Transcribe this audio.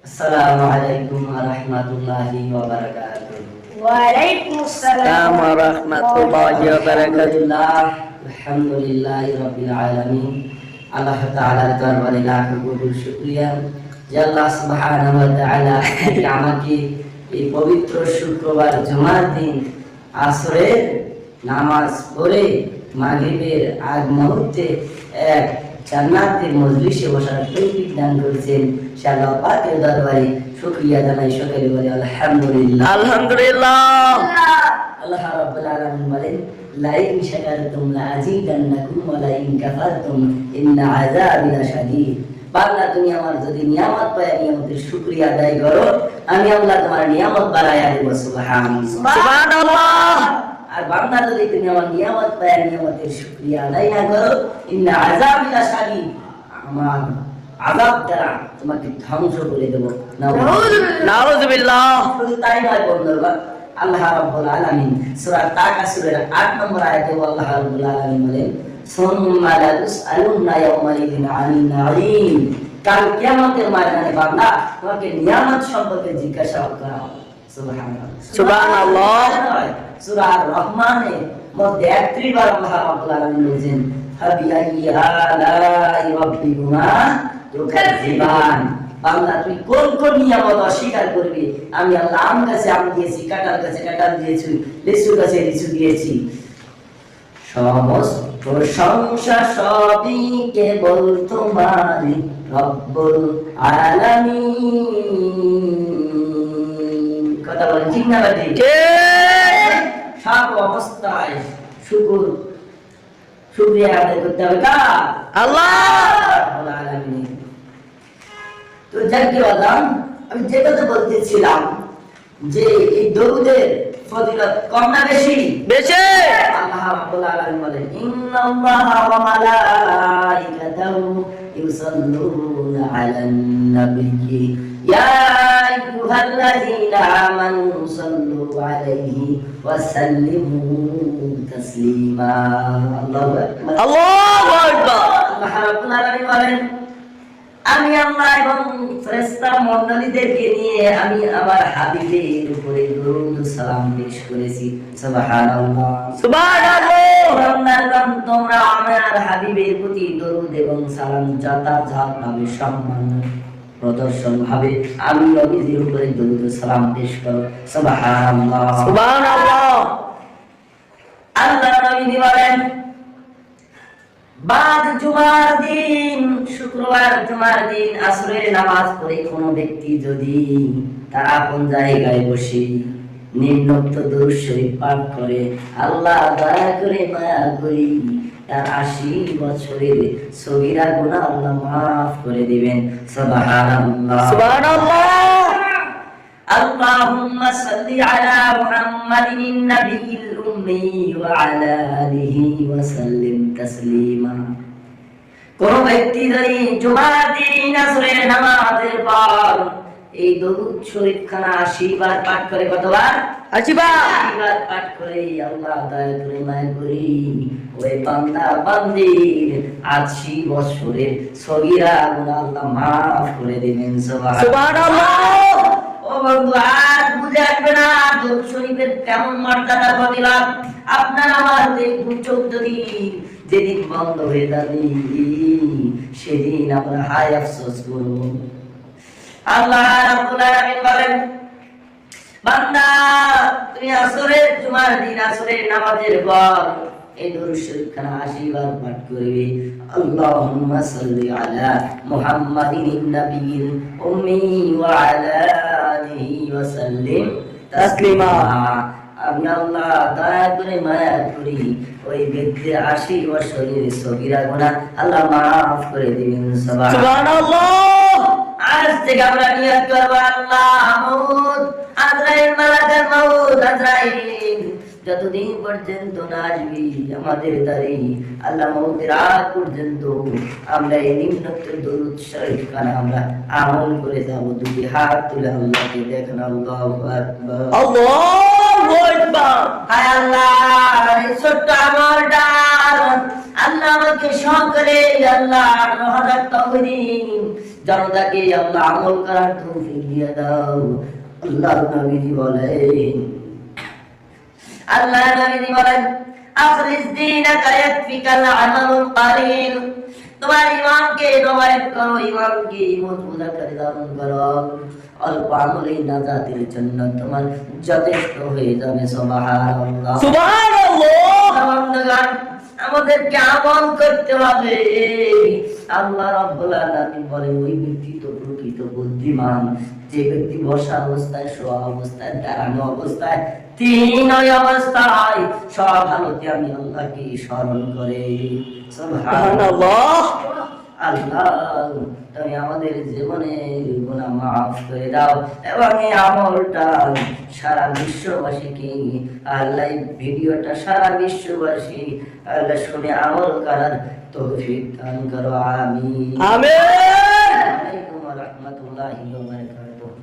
আসসালামু আলাইকুম ওয়া রাহমাতুল্লাহি ওয়া বারাকাতুহু। ওয়া আলাইকুমুস সালাম ওয়া রাহমাতুল্লাহি ওয়া বারাকাতুহু। আলহামদুলিল্লাহি রাব্বিল আলামিন। আল্লাহ তাআলার দরবারে লাখ কোটি শুকরিয়া যে আল্লাহ সুবহানাহু ওয়া তাআলা আমাকে এই পবিত্র শুক্রবার জুমার দিন আসরের নামাজ পড়ে মাগরিবের আগ মুহূর্তে এক জান্নাতের মজলিসে বসার তৌফিক দান করেছেন। সে আল্লাহ পাকের দরবারে শুকরিয়া জানাই, সকলে বলে আলহামদুলিল্লাহ। আলহামদুলিল্লাহ। আল্লাহ রাব্বুল আলামিন বলেন, লাইন শাকারতুম লাযীদান্নাকুম ওয়া লাইন কাফারতুম ইন্না আযাবি লাশাদীদ। বান্দা, তুমি আমার যদি নিয়ামত পায় নিয়ামতের শুকরিয়া আদায় করো, আমি আল্লাহ তোমার নিয়ামত বাড়াইয়া দেব। সুবহানাল্লাহ। আর বান্দা, যদি তুমি আমার নিয়ামত পায় নিয়ামতের শুকরিয়া আদায় না করো, ইন্না আযাবি লাশাদীদ, আমার আযাব দ্বারা তোমাকে ধ্বংস করে দেব। নাউযুবিল্লাহ। শুধু তাই নয় বন্ধুগণ, আল্লাহ রাব্বুল আলামিন সূরা তাকাসুরের 8 নম্বর আয়াতে আল্লাহ রাব্বুল আলামিন বলেন, সুম্মা লা তুসআলুনা ইয়াওমাইযিন আনিন নাঈম। কাল কিয়ামতের ময়দানে বান্দা তোমাকে নিয়ামত সম্পর্কে জিজ্ঞাসা করা হবে। সুবহানাল্লাহ সুবহানাল্লাহ। সূরা আর রহমানের মধ্যে 31 বার আল্লাহ রাব্বুল আলামিন বলেন, ফাবিআইয়ি আলাই রাব্বিকুমা তুকাজ্জিবান। বান্দা, তুই কোন কোন নিয়ামত অস্বীকার করবি? আমি আল্লাহ আম গাছে আম দিয়েছি, কাঁঠাল গাছে কাঁঠাল দিয়েছি, লিচু গাছে লিচু দিয়েছি। সমস্ত প্রশংসা সবই কেবল তোমারই রব্বুল আলামিন। কথা বলেন ঠিক না ঠিক? সব অবস্থায় শুকরিয়া আদায় করতে হবে কার? আল্লাহ রাব্বুল আলামিন। তো যাকে বললাম, আমি যে কথা বলতেছিলাম যে এই দরুদের ফজিলত কম না বেশি? বেশি। আল্লাহ রাব্বুল আলামিন বলেন, ইন্নাল্লাহা ওয়া মালাইকাতাহু ইউসাল্লুনা আলান নাবিয়্যি ইয়া আইয়ুহাল্লাযীনা আমানু সাল্লু আলাইহি ওয়া সাল্লিমু তাসলিমা। আল্লাহু আকবার। আল্লাহু আকবার। আল্লাহ রাব্বুল আলামিন বলেন, আমি আল্লাহ এবং ফেরেশতা মণ্ডলীদেরকে নিয়ে আমি আমার হাবিবের উপরে দরুদ ও সালাম পেশ করেছি। সুবহানাল্লাহ সুবহানাল্লাহ। তোমরা আমার হাবিবের প্রতি দরুদ এবং সালাম যথাযথভাবে সম্মান প্রদর্শন ভাবে আমি নবীর উপরে দরুদ ও সালাম পেশ করো। সুবহানাল্লাহ সুবহানাল্লাহ। আল্লাহ নবী বলেন, বাদ জুমার দিন, শুক্রবার জুমার দিন আসরের নামাজ পড়ে কোনো ব্যক্তি যদি তার আপন জায়গায় বসে নিম্নোক্ত দুরূদ শরীফ পাঠ করে, আল্লাহ দয়া করে মায়া করি তার 80 বছরের সগীরা গুনাহ আল্লাহ মাফ করে দিবেন। সুবহানাল্লাহ সুবহানাল্লাহ। আল্লাহুম্মা সাল্লি আলা মুহাম্মাদিন নাবিয়িল উম্মি ওয়া আলা আলিহি ওয়া সাল্লিম তাসলিমা। কোন ব্যক্তি যদি জুমার দিন আসরের নামাজের পর এই দরুদ শরীফ খানা 80 বার পাঠ করে, কতবার? 80 বার। 80 বার পাঠ করে, আল্লাহ দয়া করে মায়া করি ওই বান্দা বান্দির 80 বছরের সগীরা গুনাহ আল্লাহ মাফ করে দিবেন। সুবহানাল্লাহ। ও বন্ধু, আর বুঝে আসবে না দরুদ শরীফের কেমন মর্যাদা ফজিলত। আপনার আমার চোখ যদি যেদিন বন্ধ হয়ে যাবে সেদিন আমরা হায় আফসোস করব। আল্লাহ রাব্বুল আলামিন বলেন, বান্দা তুমি আসরের জুমার দিন আসরের নামাজের পর এই দরুদ শরীফ খানা 80 বার পাঠ করবে। আল্লাহুম্মা সাল্লি আলা মুহাম্মাদিন নাবিয়িল উম্মি ওয়া আলা আলিহি ওয়া সাল্লিম তাসলিমা। আমি আল্লাহ দয়া করে মায়া করি ওই ব্যক্তির 80 বছরের সগীরা গুনাহ আল্লাহ মাফ করে দিবেন। সুবহানাল্লাহ। আজ থেকে আমরা নিয়ত করব, আল্লাহ মাউত আজরাইল মালাকুল মাউত আজরাইল যতদিন পর্যন্ত না আসবি আমাদের দ্বারে, আল্লাহ মাউতের আগ পর্যন্ত আমরা এই নিম্নোক্ত দরুদ শরীফ খানা আমরা আমল করে যাব। দুটি হাত তুলে আল্লাহকে দেখেন। আল্লাহু আকবার। আল্লাহু আকবার। হায় আল্লাহ, এই ছোট্ট আমলটা আল্লাহ আমাকে সকলে আল্লাহ রহমত তৌফিক জনতাকে আল্লাহ আমল করার তৌফিক দিয়ে দাও। আল্লাহ নবীজি বলেন, আল্লাহ নবীজি বলেন, আখরিজ দীনাকা ইয়াকফিকাল আমালুল কালিল। তোমার ঈমানকে রিওয়ায়াত করো, ঈমানকে মজবুত করে ধারণ করো। অল্প আমলেই নাজাতের জন্য তোমার যথেষ্ট হয়ে যাবে। সুবহানাল্লাহ, সুবহানাল্লাহ। বন্ধুগণ, আমাদেরকে আমল করতে হবে। আল্লাহ রাব্বুল আলামিন বলেন, ওই ব্যক্তি তো প্রকৃত বুদ্ধিমান, যে ব্যক্তি বসা অবস্থায়, শোয়া অবস্থায়, দাঁড়ানো অবস্থায়, তিনই অবস্থায় সব হালতে আমি আল্লাহকে স্মরণ করে। সুবহানাল্লাহ। আল্লাহ, তুমি আমাদের জীবনের গুনাহ মাফ করে দাও এবং এই আমলটা সারা বিশ্ববাসীকে, আল্লাহ এই ভিডিওটা সারা বিশ্ববাসী আল্লাহ শুনে আমল করার তৌফিক দান করো। আমিন। আমিন। আসসালামু আলাইকুম ওয়া রাহমাতুল্লাহি ওয়া বারাকাতুহু।